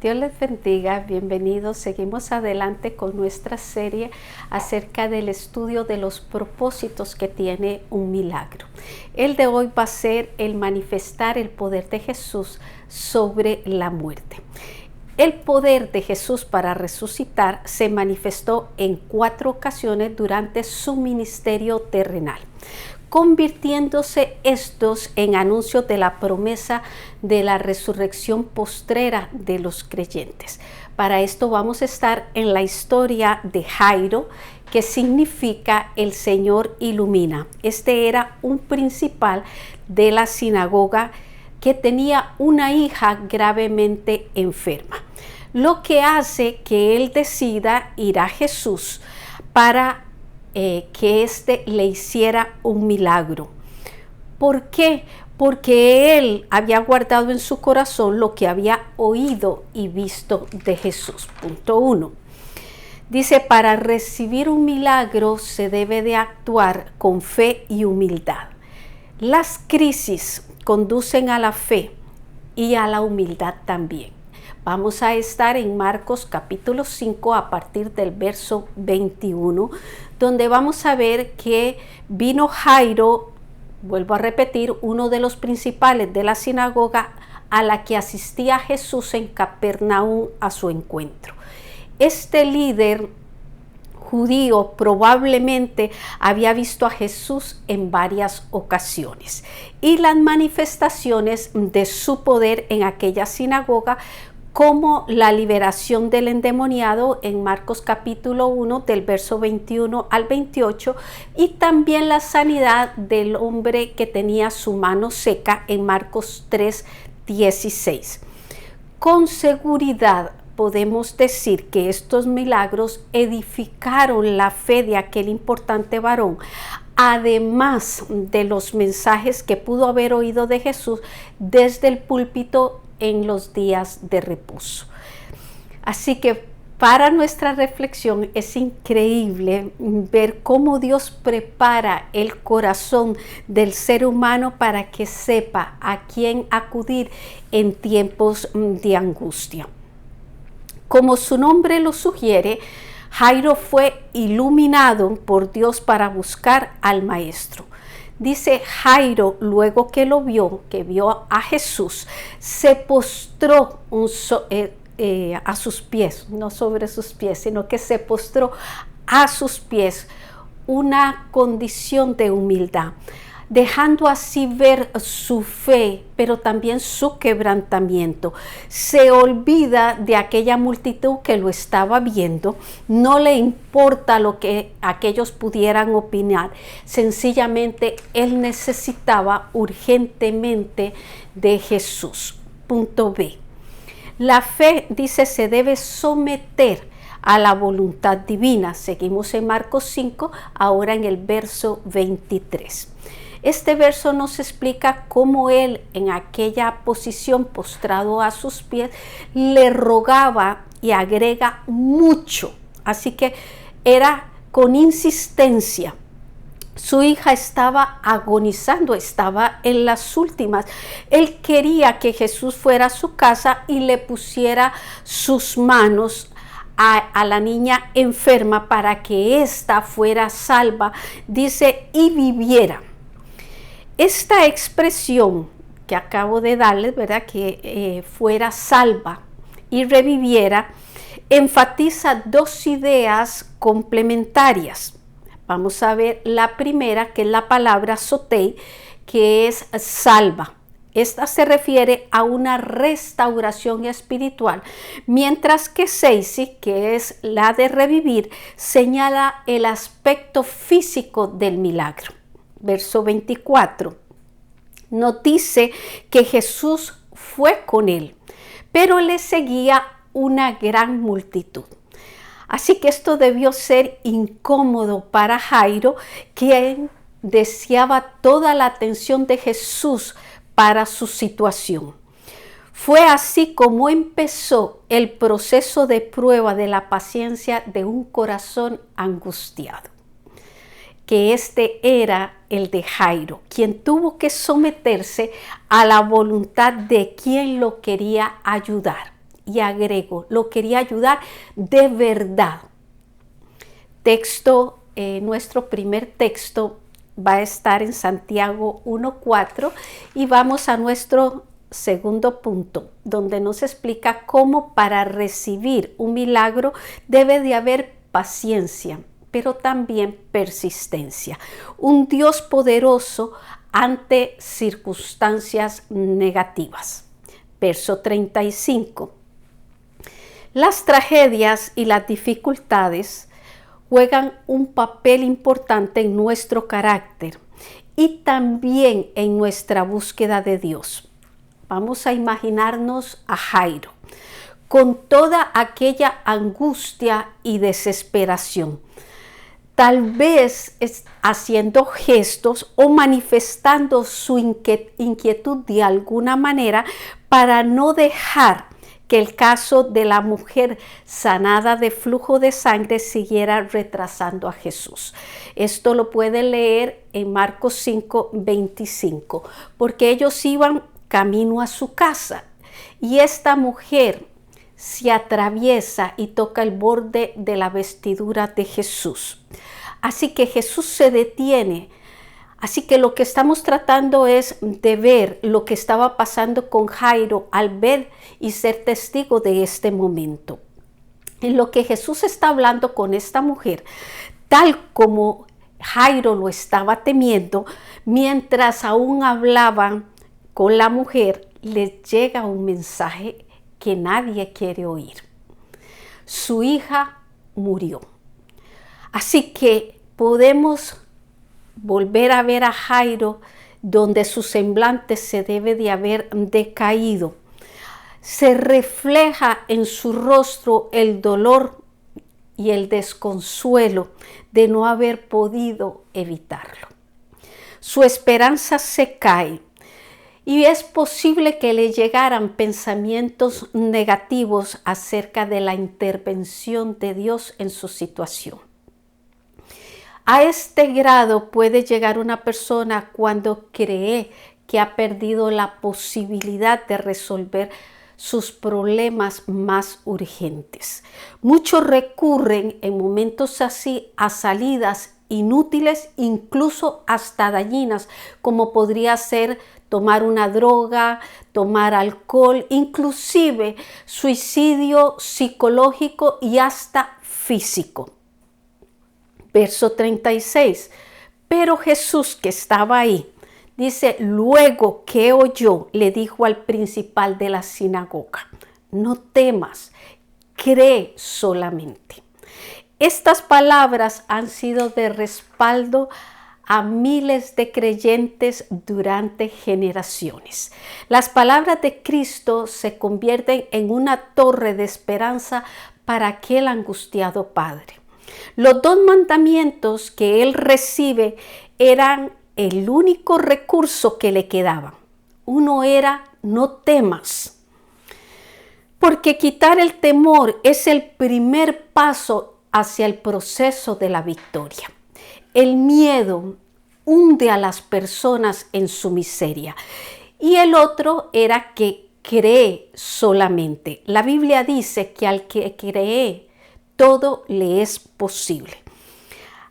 Dios les bendiga, bienvenidos. Seguimos adelante con nuestra serie acerca del estudio de los propósitos que tiene un milagro. El de hoy va a ser el manifestar el poder de Jesús sobre la muerte. El poder de Jesús para resucitar se manifestó en 4 ocasiones durante su ministerio terrenal, convirtiéndose estos en anuncios de la promesa de la resurrección postrera de los creyentes. Para esto vamos a estar en la historia de Jairo, que significa el Señor ilumina. Este era un principal de la sinagoga que tenía una hija gravemente enferma, lo que hace que él decida ir a Jesús para que éste le hiciera un milagro. ¿Por qué? Porque él había guardado en su corazón lo que había oído y visto de Jesús. Punto 1. Dice, para recibir un milagro se debe de actuar con fe y humildad. Las crisis conducen a la fe y a la humildad también. Vamos a estar en Marcos capítulo 5 a partir del verso 21, donde vamos a ver que vino Jairo, vuelvo a repetir, uno de los principales de la sinagoga a la que asistía Jesús en Capernaum a su encuentro. Este líder judío probablemente había visto a Jesús en varias ocasiones y las manifestaciones de su poder en aquella sinagoga, como la liberación del endemoniado en Marcos capítulo 1 del verso 21 al 28 y también la sanidad del hombre que tenía su mano seca en Marcos 3, 16. Con seguridad podemos decir que estos milagros edificaron la fe de aquel importante varón, además de los mensajes que pudo haber oído de Jesús desde el púlpito en los días de reposo. Así que para nuestra reflexión es increíble ver cómo Dios prepara el corazón del ser humano para que sepa a quién acudir en tiempos de angustia. Como su nombre lo sugiere, Jairo fue iluminado por Dios para buscar al Maestro. Dice Jairo, luego que lo vio, que vio a Jesús, se postró a sus pies, no sobre sus pies, sino que se postró a sus pies, una condición de humildad, dejando así ver su fe, pero también su quebrantamiento. Se olvida de aquella multitud que lo estaba viendo, no le importa lo que aquellos pudieran opinar, sencillamente él necesitaba urgentemente de Jesús. Punto B. La fe, dice, se debe someter a la voluntad divina. Seguimos en Marcos 5, ahora en el verso 23. Este verso nos explica cómo él, en aquella posición postrado a sus pies, le rogaba y agrega mucho. Así que era con insistencia. Su hija estaba agonizando, estaba en las últimas. Él quería que Jesús fuera a su casa y le pusiera sus manos a la niña enferma para que ésta fuera salva, dice, y viviera. Esta expresión que acabo de darles, ¿verdad? Que fuera salva y reviviera, enfatiza 2 ideas complementarias. Vamos a ver la primera, que es la palabra sotei, que es salva. Esta se refiere a una restauración espiritual, mientras que seisi, que es la de revivir, señala el aspecto físico del milagro. Verso 24, nos dice que Jesús fue con él, pero le seguía una gran multitud. Así que esto debió ser incómodo para Jairo, quien deseaba toda la atención de Jesús para su situación. Fue así como empezó el proceso de prueba de la paciencia de un corazón angustiado, que este era el de Jairo, quien tuvo que someterse a la voluntad de quien lo quería ayudar. y agrego, lo quería ayudar de verdad. Nuestro primer texto va a estar en Santiago 1:4 y vamos a nuestro segundo punto, donde nos explica cómo para recibir un milagro debe de haber paciencia, pero también persistencia. Un Dios poderoso ante circunstancias negativas. Verso 35. Las tragedias y las dificultades juegan un papel importante en nuestro carácter y también en nuestra búsqueda de Dios. Vamos a imaginarnos a Jairo con toda aquella angustia y desesperación, tal vez haciendo gestos o manifestando su inquietud de alguna manera para no dejar que el caso de la mujer sanada de flujo de sangre siguiera retrasando a Jesús. Esto lo puede leer en Marcos 5:25, porque ellos iban camino a su casa y esta mujer se atraviesa y toca el borde de la vestidura de Jesús. Así que Jesús se detiene. Así que lo que estamos tratando es de ver lo que estaba pasando con Jairo al ver y ser testigo de este momento. En lo que Jesús está hablando con esta mujer, tal como Jairo lo estaba temiendo, mientras aún hablaban con la mujer, les llega un mensaje que nadie quiere oír. Su hija murió. Así que podemos volver a ver a Jairo donde su semblante se debe de haber decaído. Se refleja en su rostro el dolor y el desconsuelo de no haber podido evitarlo. Su esperanza se cae y es posible que le llegaran pensamientos negativos acerca de la intervención de Dios en su situación. A este grado puede llegar una persona cuando cree que ha perdido la posibilidad de resolver sus problemas más urgentes. Muchos recurren en momentos así a salidas inútiles, incluso hasta dañinas, como podría ser tomar una droga, tomar alcohol, inclusive suicidio psicológico y hasta físico. Verso 36. Pero Jesús, que estaba ahí, dice, luego que oyó, le dijo al principal de la sinagoga, no temas, cree solamente. Estas palabras han sido de respaldo a miles de creyentes durante generaciones. Las palabras de Cristo se convierten en una torre de esperanza para aquel angustiado padre. Los 2 mandamientos que él recibe eran el único recurso que le quedaba. Uno era, no temas, porque quitar el temor es el primer paso hacia el proceso de la victoria. El miedo hunde a las personas en su miseria. Y el otro era que cree solamente. La Biblia dice que al que cree, todo le es posible.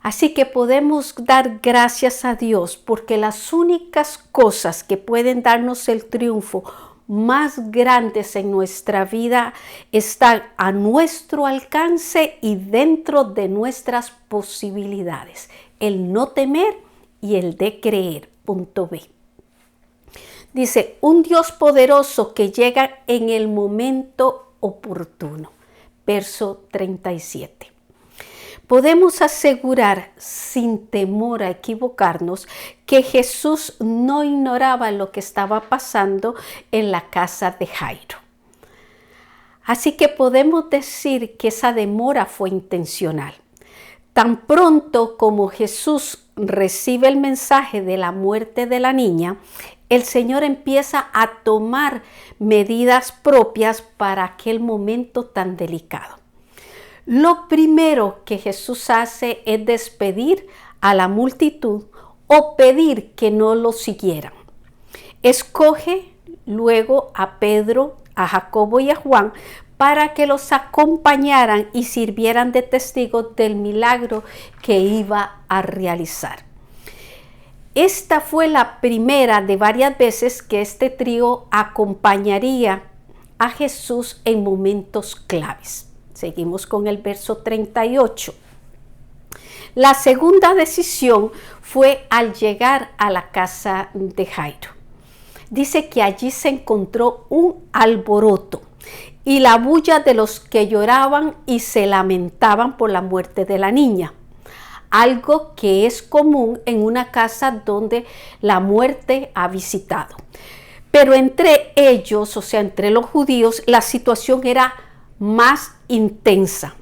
Así que podemos dar gracias a Dios porque las únicas cosas que pueden darnos el triunfo más grandes en nuestra vida están a nuestro alcance y dentro de nuestras posibilidades. El no temer y el de creer. Punto B. Dice, un Dios poderoso que llega en el momento oportuno. Verso 37. Podemos asegurar sin temor a equivocarnos que Jesús no ignoraba lo que estaba pasando en la casa de Jairo. Así que podemos decir que esa demora fue intencional. Tan pronto como Jesús recibe el mensaje de la muerte de la niña, el Señor empieza a tomar medidas propias para aquel momento tan delicado. Lo primero que Jesús hace es despedir a la multitud o pedir que no lo siguieran. Escoge luego a Pedro, a Jacobo y a Juan para que los acompañaran y sirvieran de testigos del milagro que iba a realizar. Esta fue la primera de varias veces que este trío acompañaría a Jesús en momentos claves. Seguimos con el verso 38. La segunda decisión fue al llegar a la casa de Jairo. Dice que allí se encontró un alboroto y la bulla de los que lloraban y se lamentaban por la muerte de la niña. Algo que es común en una casa donde la muerte ha visitado. Pero entre ellos, o sea, entre los judíos, la situación era más intensa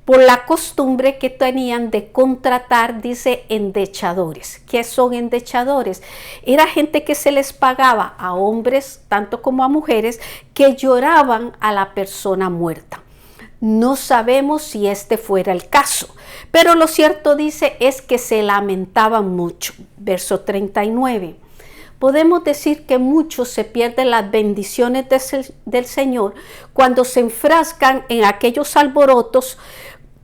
por la costumbre que tenían de contratar, dice, endechadores. ¿Qué son endechadores? Era gente que se les pagaba a hombres, tanto como a mujeres, que lloraban a la persona muerta. No sabemos si este fuera el caso, pero lo cierto, dice, es que se lamentaban mucho. Verso 39. Podemos decir que muchos se pierden las bendiciones del Señor cuando se enfrascan en aquellos alborotos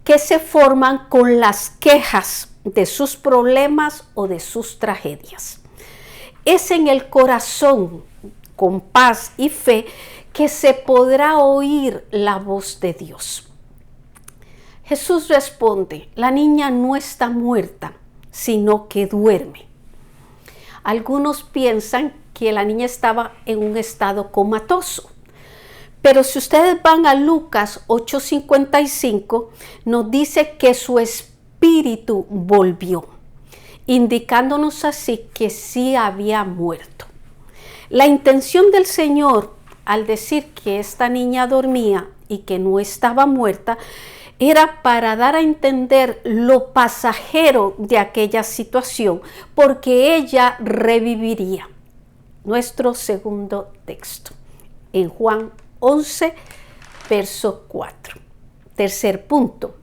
que se forman con las quejas de sus problemas o de sus tragedias. Es en el corazón, con paz y fe, que se podrá oír la voz de Dios. Jesús responde: la niña no está muerta, sino que duerme. Algunos piensan que la niña estaba en un estado comatoso. Pero si ustedes van a Lucas 8:55, nos dice que su espíritu volvió, indicándonos así que sí había muerto. La intención del Señor al decir que esta niña dormía y que no estaba muerta, era para dar a entender lo pasajero de aquella situación, porque ella reviviría. Nuestro segundo texto, en Juan 11, verso 4. Tercer punto.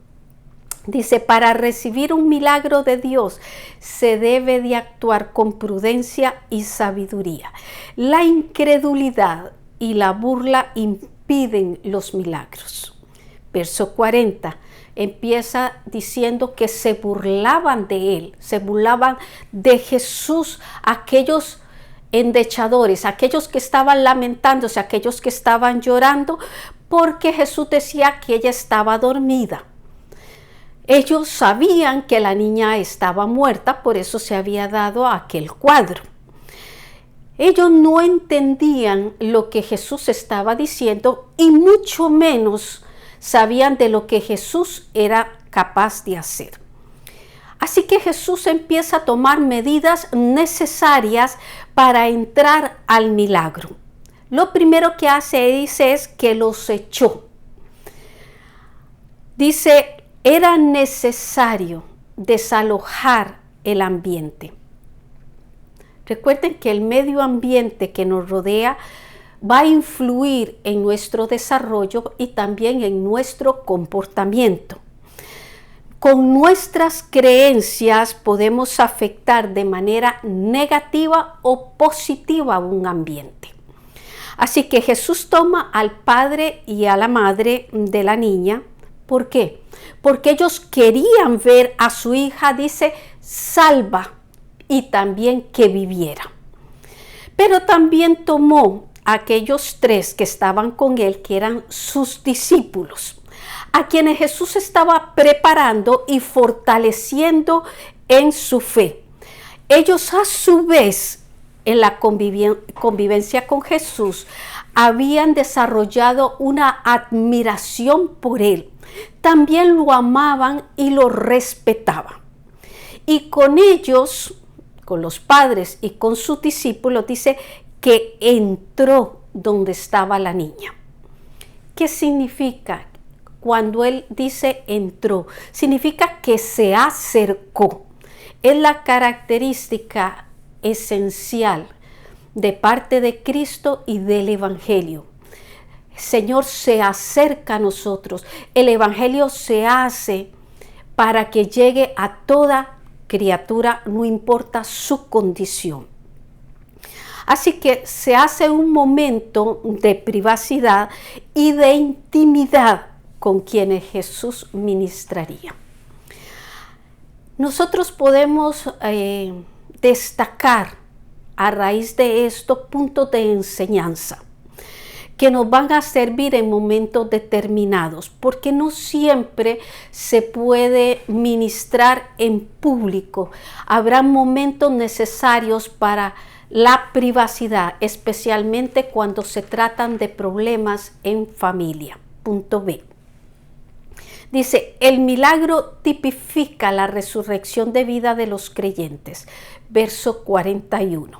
Dice, para recibir un milagro de Dios se debe de actuar con prudencia y sabiduría. La incredulidad y la burla impiden los milagros. Verso 40 empieza diciendo que se burlaban de él, se burlaban de Jesús, aquellos endechadores, aquellos que estaban lamentándose, aquellos que estaban llorando, porque Jesús decía que ella estaba dormida. Ellos sabían que la niña estaba muerta, por eso se había dado aquel cuadro. Ellos no entendían lo que Jesús estaba diciendo y mucho menos sabían de lo que Jesús era capaz de hacer. Así que Jesús empieza a tomar medidas necesarias para entrar al milagro. Lo primero que hace, dice, es que los echó. Dice, era necesario desalojar el ambiente. Recuerden que el medio ambiente que nos rodea va a influir en nuestro desarrollo y también en nuestro comportamiento. Con nuestras creencias podemos afectar de manera negativa o positiva a un ambiente. Así que Jesús toma al padre y a la madre de la niña. ¿Por qué? Porque ellos querían ver a su hija, dice, salva y también que viviera. Pero también tomó a aquellos tres que estaban con él, que eran sus discípulos, a quienes Jesús estaba preparando y fortaleciendo en su fe. Ellos a su vez, en la convivencia con Jesús, habían desarrollado una admiración por él. También lo amaban y lo respetaban. Y con ellos, con los padres y con sus discípulos, dice que entró donde estaba la niña. ¿Qué significa? Cuando él dice entró, significa que se acercó. Es la característica esencial de parte de Cristo y del Evangelio. El Señor se acerca a nosotros. El Evangelio se hace para que llegue a toda criatura, no importa su condición. Así que se hace un momento de privacidad y de intimidad con quienes Jesús ministraría. Nosotros podemos destacar a raíz de estos puntos de enseñanza que nos van a servir en momentos determinados, porque no siempre se puede ministrar en público. Habrá momentos necesarios para la privacidad, especialmente cuando se tratan de problemas en familia. Punto B. Dice, el milagro tipifica la resurrección de vida de los creyentes. Verso 41.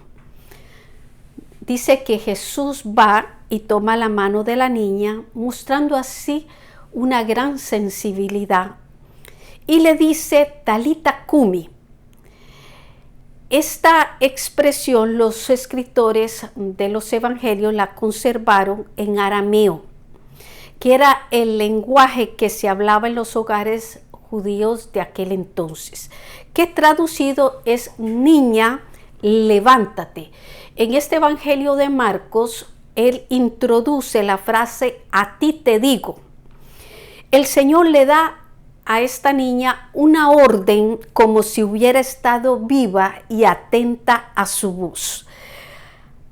Dice que Jesús va y toma la mano de la niña, mostrando así una gran sensibilidad. Y le dice, Talita Cumi. Esta expresión los escritores de los evangelios la conservaron en arameo, que era el lenguaje que se hablaba en los hogares judíos de aquel entonces, que traducido es niña, levántate. En este evangelio de Marcos, él introduce la frase a ti te digo. El Señor le da a esta niña una orden como si hubiera estado viva y atenta a su voz.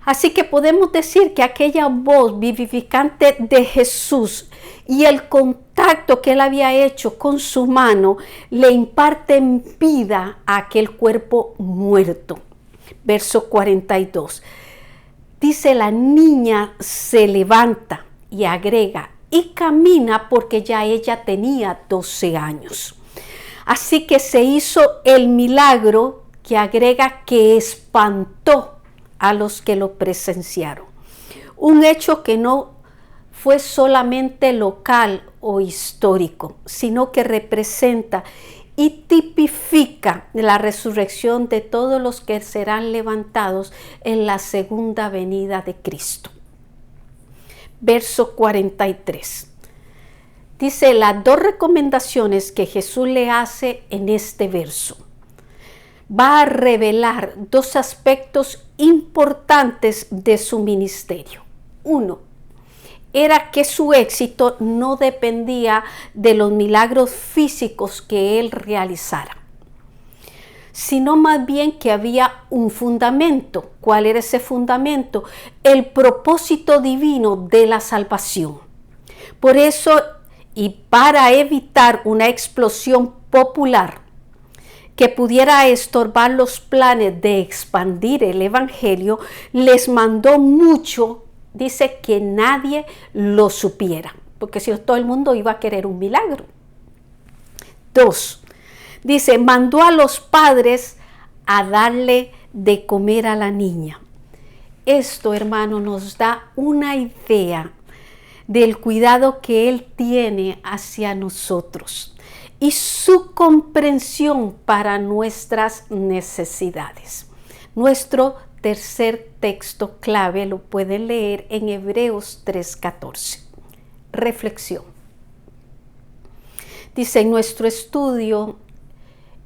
Así que podemos decir que aquella voz vivificante de Jesús y el contacto que él había hecho con su mano le imparten vida a aquel cuerpo muerto. Verso 42. Dice, la niña se levanta y agrega, y camina porque ya ella tenía 12 años. Así que se hizo el milagro que agrega que espantó a los que lo presenciaron. Un hecho que no fue solamente local o histórico, sino que representa y tipifica la resurrección de todos los que serán levantados en la segunda venida de Cristo. Verso 43. Dice las dos recomendaciones que Jesús le hace en este verso. Va a revelar dos aspectos importantes de su ministerio. Uno, era que su éxito no dependía de los milagros físicos que él realizara, sino más bien que había un fundamento. ¿Cuál era ese fundamento? El propósito divino de la salvación. Por eso, y para evitar una explosión popular que pudiera estorbar los planes de expandir el evangelio, les mandó mucho. Dice que nadie lo supiera, porque si no todo el mundo iba a querer un milagro. 2. Dice, mandó a los padres a darle de comer a la niña. Esto, hermano, nos da una idea del cuidado que Él tiene hacia nosotros y su comprensión para nuestras necesidades. Nuestro tercer texto clave lo pueden leer en Hebreos 3:14. Reflexión. Dice, en nuestro estudio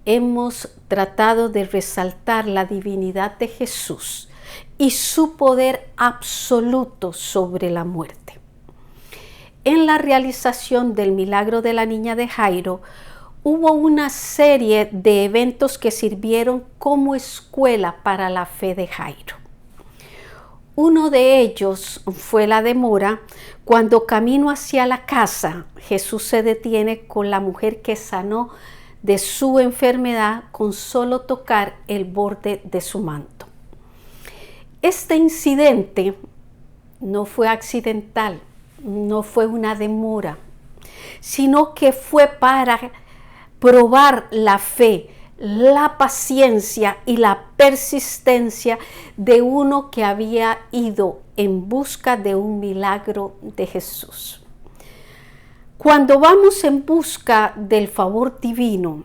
hemos tratado de resaltar la divinidad de Jesús y su poder absoluto sobre la muerte. En la realización del milagro de la niña de Jairo, hubo una serie de eventos que sirvieron como escuela para la fe de Jairo. Uno de ellos fue la demora. Cuando camino hacia la casa, Jesús se detiene con la mujer que sanó de su enfermedad con solo tocar el borde de su manto. Este incidente no fue accidental, no fue una demora, sino que fue para probar la fe, la paciencia y la persistencia de uno que había ido en busca de un milagro de Jesús. Cuando vamos en busca del favor divino,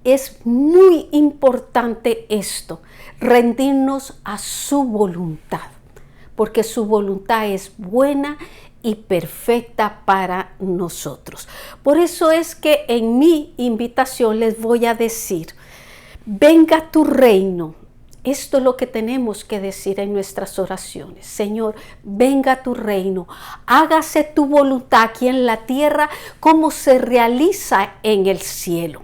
es muy importante esto, rendirnos a su voluntad, porque su voluntad es buena y perfecta para nosotros. Por eso es que en mi invitación les voy a decir, venga tu reino, Esto es lo que tenemos que decir en nuestras oraciones. Señor, venga tu reino, hágase tu voluntad aquí en la tierra como se realiza en el cielo.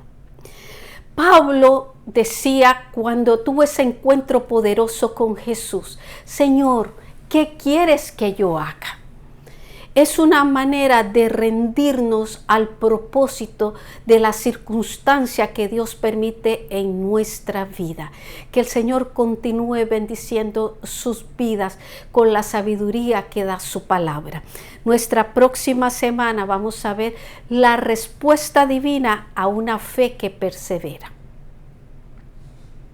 Pablo decía cuando tuvo ese encuentro poderoso con Jesús, Señor, ¿qué quieres que yo haga? Es una manera de rendirnos al propósito de la circunstancia que Dios permite en nuestra vida. Que el Señor continúe bendiciendo sus vidas con la sabiduría que da su palabra. Nuestra próxima semana vamos a ver la respuesta divina a una fe que persevera.